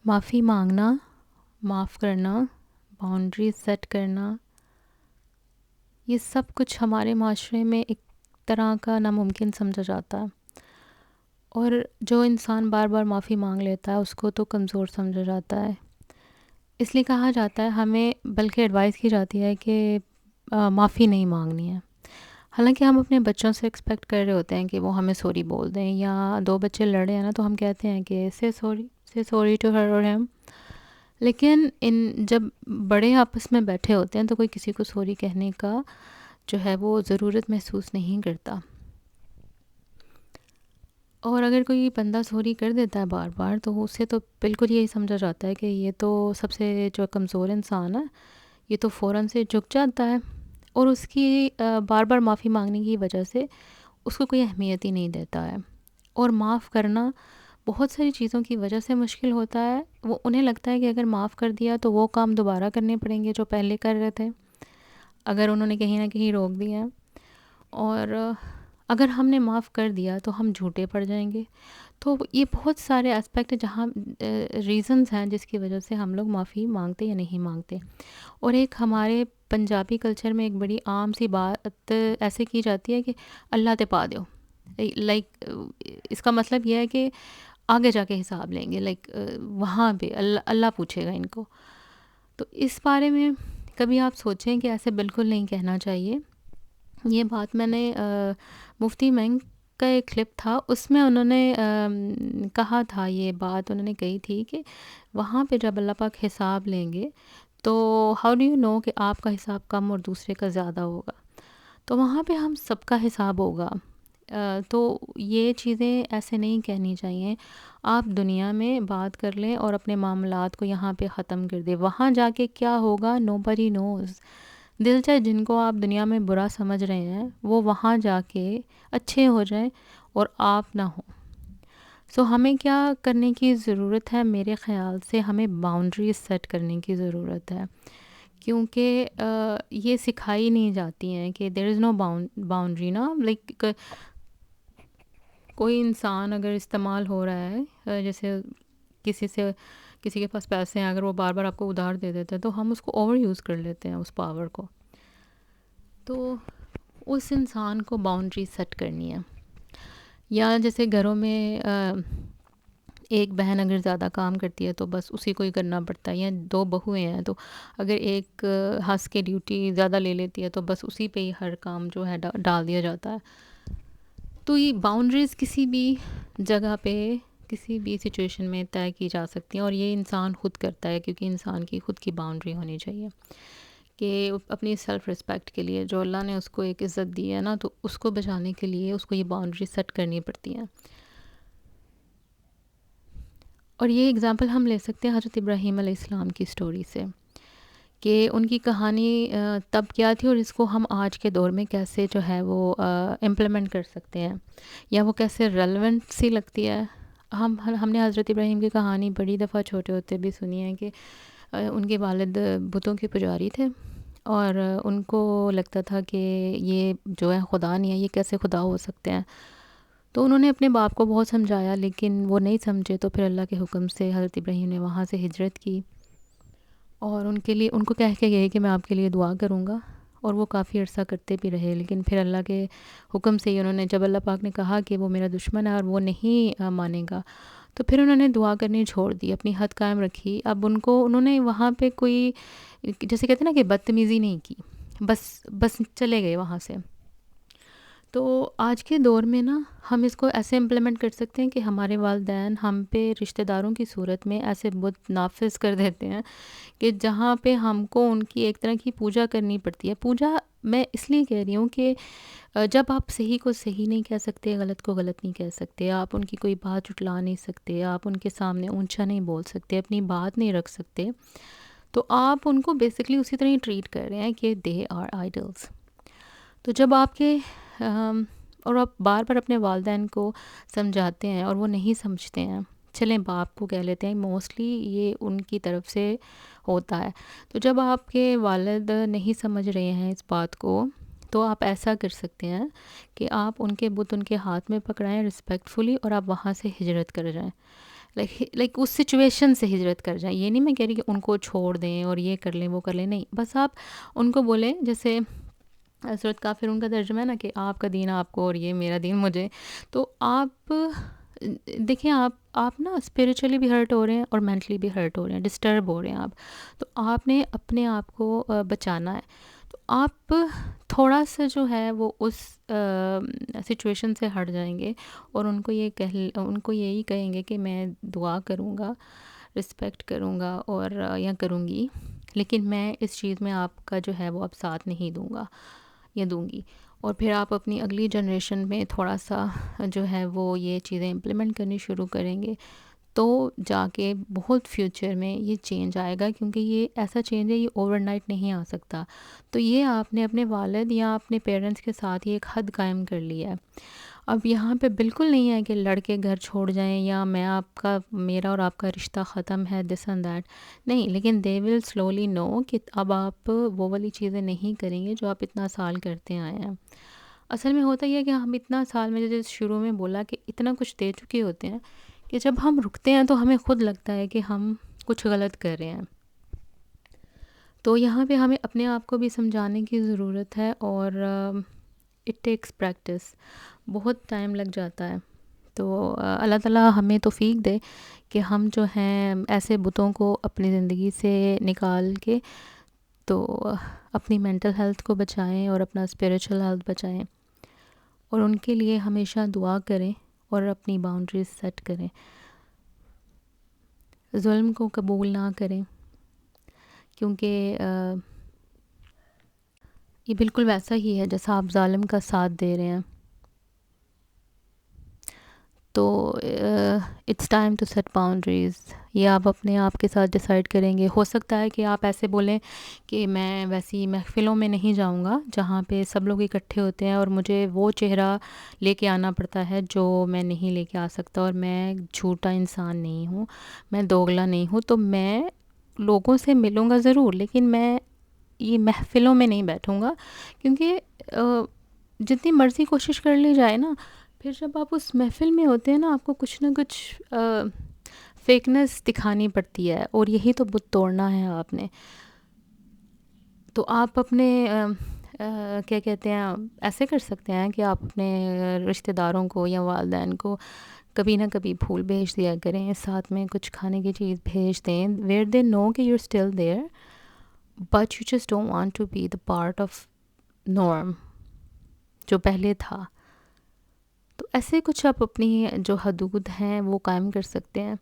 معافی مانگنا، معاف کرنا، باؤنڈریز سیٹ کرنا، یہ سب کچھ ہمارے معاشرے میں ایک طرح کا ناممکن سمجھا جاتا ہے، اور جو انسان بار بار معافی مانگ لیتا ہے اس کو تو کمزور سمجھا جاتا ہے۔ اس لیے کہا جاتا ہے، ہمیں بلکہ ایڈوائز کی جاتی ہے کہ معافی نہیں مانگنی ہے۔ حالانکہ ہم اپنے بچوں سے ایکسپیکٹ کر رہے ہوتے ہیں کہ وہ ہمیں سوری بول دیں، یا دو بچے لڑے ہیں نا تو ہم کہتے ہیں کہ سے سوری ٹو ہر اور ہیم، لیکن جب بڑے آپس میں بیٹھے ہوتے ہیں تو کوئی کسی کو سوری کہنے کا جو ہے وہ ضرورت محسوس نہیں کرتا، اور اگر کوئی بندہ سوری کر دیتا ہے بار بار تو اسے تو بالکل یہی سمجھا جاتا ہے کہ یہ تو سب سے جو کمزور انسان ہے، یہ تو فوراً سے جھک جاتا ہے، اور اس کی بار بار معافی مانگنے کی وجہ سے اس کو کوئی اہمیت ہی نہیں دیتا ہے۔ اور معاف کرنا بہت ساری چیزوں کی وجہ سے مشکل ہوتا ہے، وہ انہیں لگتا ہے کہ اگر معاف کر دیا تو وہ کام دوبارہ کرنے پڑیں گے جو پہلے کر رہے تھے، اگر انہوں نے کہیں نہ کہیں روک دیا ہے، اور اگر ہم نے معاف کر دیا تو ہم جھوٹے پڑ جائیں گے۔ تو یہ بہت سارے اسپیکٹ جہاں ریزنز ہیں جس کی وجہ سے ہم لوگ معافی مانگتے یا نہیں مانگتے۔ اور ایک ہمارے پنجابی کلچر میں ایک بڑی عام سی بات ایسے کی جاتی ہے کہ اللہ تے پا دیو، لائک اس کا مطلب یہ ہے کہ آگے جا کے حساب لیں گے، لائک وہاں پہ اللہ پوچھے گا ان کو۔ تو اس بارے میں کبھی آپ سوچیں کہ ایسے بالکل نہیں کہنا چاہیے۔ یہ بات میں نے مفتی مینگ کا ایک کلپ تھا، اس میں انہوں نے کہا تھا، یہ بات انہوں نے کہی تھی کہ وہاں پہ جب اللہ پاک حساب لیں گے تو ہاؤ ڈو یو نو کہ آپ کا حساب کم اور دوسرے کا زیادہ ہوگا؟ تو وہاں پہ ہم سب کا حساب ہوگا۔ تو یہ چیزیں ایسے نہیں کہنی چاہیے۔ آپ دنیا میں بات کر لیں اور اپنے معاملات کو یہاں پہ ختم کر دیں، وہاں جا کے کیا ہوگا نو بڈی نوز۔ دل چاہے جن کو آپ دنیا میں برا سمجھ رہے ہیں وہ وہاں جا کے اچھے ہو جائیں اور آپ نہ ہوں۔ سو ہمیں کیا کرنے کی ضرورت ہے؟ میرے خیال سے ہمیں باؤنڈریز سیٹ کرنے کی ضرورت ہے، کیونکہ یہ سکھائی نہیں جاتی ہیں کہ دیر از نو باؤنڈری نا، لائک کوئی انسان اگر استعمال ہو رہا ہے، جیسے کسی کے پاس پیسے ہیں، اگر وہ بار بار آپ کو ادھار دے دیتے ہیں تو ہم اس کو اوور یوز کر لیتے ہیں اس پاور کو۔ تو اس انسان کو باؤنڈری سیٹ کرنی ہے۔ یا جیسے گھروں میں ایک بہن اگر زیادہ کام کرتی ہے تو بس اسی کو ہی کرنا پڑتا ہے، یا دو بہویں ہیں تو اگر ایک ہنس کے ڈیوٹی زیادہ لے لیتی ہے تو بس اسی پہ ہی ہر کام جو ہے ڈال دیا جاتا ہے۔ تو یہ باؤنڈریز کسی بھی جگہ پہ کسی بھی سچویشن میں طے کی جا سکتی ہیں، اور یہ انسان خود کرتا ہے، کیونکہ انسان کی خود کی باؤنڈری ہونی چاہیے کہ اپنی سیلف رسپیکٹ کے لیے جو اللہ نے اس کو ایک عزت دی ہے نا، تو اس کو بچانے کے لیے اس کو یہ باؤنڈری سیٹ کرنی پڑتی ہیں۔ اور یہ اگزامپل ہم لے سکتے ہیں حضرت ابراہیم علیہ السلام کی سٹوری سے، کہ ان کی کہانی تب کیا تھی اور اس کو ہم آج کے دور میں کیسے جو ہے وہ امپلیمنٹ کر سکتے ہیں، یا وہ کیسے ریلیونٹ سی لگتی ہے۔ ہم نے حضرت ابراہیم کی کہانی بڑی دفعہ چھوٹے ہوتے بھی سنی ہے کہ ان کے والد بتوں کے پجاری تھے، اور ان کو لگتا تھا کہ یہ جو ہے خدا نہیں ہے، یہ کیسے خدا ہو سکتے ہیں۔ تو انہوں نے اپنے باپ کو بہت سمجھایا لیکن وہ نہیں سمجھے، تو پھر اللہ کے حکم سے حضرت ابراہیم نے وہاں سے ہجرت کی، اور ان کو کہہ کے گئے کہ میں آپ کے لیے دعا کروں گا، اور وہ کافی عرصہ کرتے بھی رہے، لیکن پھر اللہ کے حکم سے ہی انہوں نے، جب اللہ پاک نے کہا کہ وہ میرا دشمن ہے اور وہ نہیں مانے گا، تو پھر انہوں نے دعا کرنی چھوڑ دی، اپنی حد قائم رکھی۔ اب انہوں نے وہاں پہ کوئی، جیسے کہتے ہیں نا کہ بدتمیزی نہیں کی، بس چلے گئے وہاں سے۔ تو آج کے دور میں نا ہم اس کو ایسے امپلیمنٹ کر سکتے ہیں کہ ہمارے والدین ہم پہ رشتہ داروں کی صورت میں ایسے بت نافذ کر دیتے ہیں کہ جہاں پہ ہم کو ان کی ایک طرح کی پوجا کرنی پڑتی ہے۔ پوجا میں اس لیے کہہ رہی ہوں کہ جب آپ صحیح کو صحیح نہیں کہہ سکتے، غلط کو غلط نہیں کہہ سکتے، آپ ان کی کوئی بات جھٹلا نہیں سکتے، آپ ان کے سامنے اونچا نہیں بول سکتے، اپنی بات نہیں رکھ سکتے، تو آپ ان کو بیسکلی اسی طرح ہی ٹریٹ کر رہے ہیں کہ دے آر آئیڈلس۔ تو جب آپ کے اور آپ بار بار اپنے والدین کو سمجھاتے ہیں اور وہ نہیں سمجھتے ہیں، چلیں باپ کو کہہ لیتے ہیں، موسٹلی یہ ان کی طرف سے ہوتا ہے، تو جب آپ کے والد نہیں سمجھ رہے ہیں اس بات کو، تو آپ ایسا کر سکتے ہیں کہ آپ ان کے بت ان کے ہاتھ میں پکڑائیں رسپیکٹفلی، اور آپ وہاں سے ہجرت کر جائیں۔ لائک اس سچویشن سے ہجرت کر جائیں. یہ نہیں میں کہہ رہی کہ ان کو چھوڑ دیں اور یہ کر لیں وہ کر لیں, نہیں, بس آپ ان کو بولیں جیسے صورت کافر ان کا ترجمہ ہے نا کہ آپ کا دین آپ کو اور یہ میرا دین مجھے. تو آپ دیکھیں آپ نا اسپریچولی بھی ہرٹ ہو رہے ہیں اور مینٹلی بھی ہرٹ ہو رہے ہیں, ڈسٹرب ہو رہے ہیں آپ. تو آپ نے اپنے آپ کو بچانا ہے. تو آپ تھوڑا سا جو ہے وہ اس سچویشن سے ہٹ جائیں گے اور ان کو یہی کہیں گے کہ میں دعا کروں گا, رسپیکٹ کروں گا اور یا کروں گی, لیکن میں اس چیز میں آپ کا جو ہے وہ اب ساتھ نہیں دوں گا یا دوں گی. اور پھر آپ اپنی اگلی جنریشن میں تھوڑا سا جو ہے وہ یہ چیزیں امپلیمنٹ کرنی شروع کریں گے, تو جا کے بہت فیوچر میں یہ چینج آئے گا, کیونکہ یہ ایسا چینج ہے یہ اوور نائٹ نہیں آ سکتا. تو یہ آپ نے اپنے والد یا اپنے پیرنٹس کے ساتھ یہ ایک حد قائم کر لیا ہے. اب یہاں پہ بالکل نہیں ہے کہ لڑکے گھر چھوڑ جائیں یا میرا اور آپ کا رشتہ ختم ہے, دس اینڈ دیٹ, نہیں. لیکن دے ول سلولی نو کہ اب آپ وہ والی چیزیں نہیں کریں گے جو آپ اتنا سال کرتے آئے ہیں. اصل میں ہوتا یہ ہے کہ ہم اتنا سال میں جیسے شروع میں بولا کہ اتنا کچھ دے چکے ہوتے ہیں کہ جب ہم رکتے ہیں تو ہمیں خود لگتا ہے کہ ہم کچھ غلط کر رہے ہیں. تو یہاں پہ ہمیں اپنے آپ کو بھی سمجھانے کی ضرورت ہے, اور اٹ ٹیکس پریکٹس, بہت ٹائم لگ جاتا ہے. تو اللہ تعالیٰ ہمیں توفیق دے کہ ہم جو ہیں ایسے بتوں کو اپنی زندگی سے نکال کے تو اپنی مینٹل ہیلتھ کو بچائیں اور اپنا اسپریچول ہیلتھ بچائیں, اور ان کے لیے ہمیشہ دعا کریں اور اپنی باؤنڈریز سیٹ کریں. ظلم کو قبول نہ کریں, کیونکہ یہ بالکل ویسا ہی ہے جیسا آپ ظالم کا ساتھ دے رہے ہیں. تو it's time to set boundaries. یہ آپ اپنے آپ کے ساتھ ڈیسائیڈ کریں گے. ہو سکتا ہے کہ آپ ایسے بولیں کہ میں ویسی محفلوں میں نہیں جاؤں گا جہاں پہ سب لوگ اکٹھے ہوتے ہیں اور مجھے وہ چہرہ لے کے آنا پڑتا ہے جو میں نہیں لے کے آ سکتا, اور میں جھوٹا انسان نہیں ہوں, میں دوگلا نہیں ہوں. تو میں لوگوں سے ملوں گا ضرور, لیکن میں یہ محفلوں میں نہیں بیٹھوں گا, کیونکہ جتنی مرضی کوشش کر لی جائے نا, پھر جب آپ اس محفل میں ہوتے ہیں نا آپ کو کچھ نہ کچھ فیکنس دکھانی پڑتی ہے, اور یہی تو بت توڑنا ہے آپ نے. تو آپ اپنے کیا کہتے ہیں ایسے کر سکتے ہیں کہ آپ اپنے رشتہ داروں کو یا والدین کو کبھی نہ کبھی پھول بھیج دیا کریں, ساتھ میں کچھ کھانے کی چیز بھیج دیں, ویئر دے نو کہ you still there but you just don't want to be the part of norm جو پہلے تھا. تو ایسے کچھ آپ اپنی جو حدود ہیں وہ قائم کر سکتے ہیں.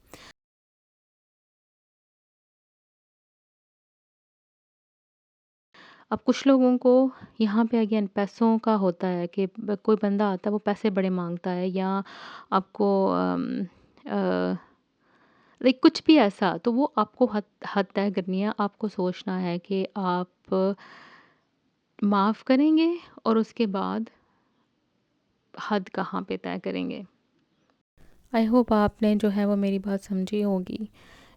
اب کچھ لوگوں کو یہاں پہ اگین پیسوں کا ہوتا ہے کہ کوئی بندہ آتا ہے وہ پیسے بڑے مانگتا ہے, یا آپ کو لائک کچھ بھی ایسا, تو وہ آپ کو حد طے کرنی ہے. آپ کو سوچنا ہے کہ آپ معاف کریں گے اور اس کے بعد حد کہاں پہ طے کریں گے. آئی ہوپ آپ نے جو ہے وہ میری بات سمجھی ہوگی.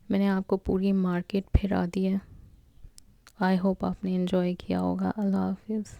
میں نے آپ کو پوری مارکیٹ پھرا دی ہے. آئی ہوپ آپ نے انجوائے کیا ہوگا. اللہ حافظ.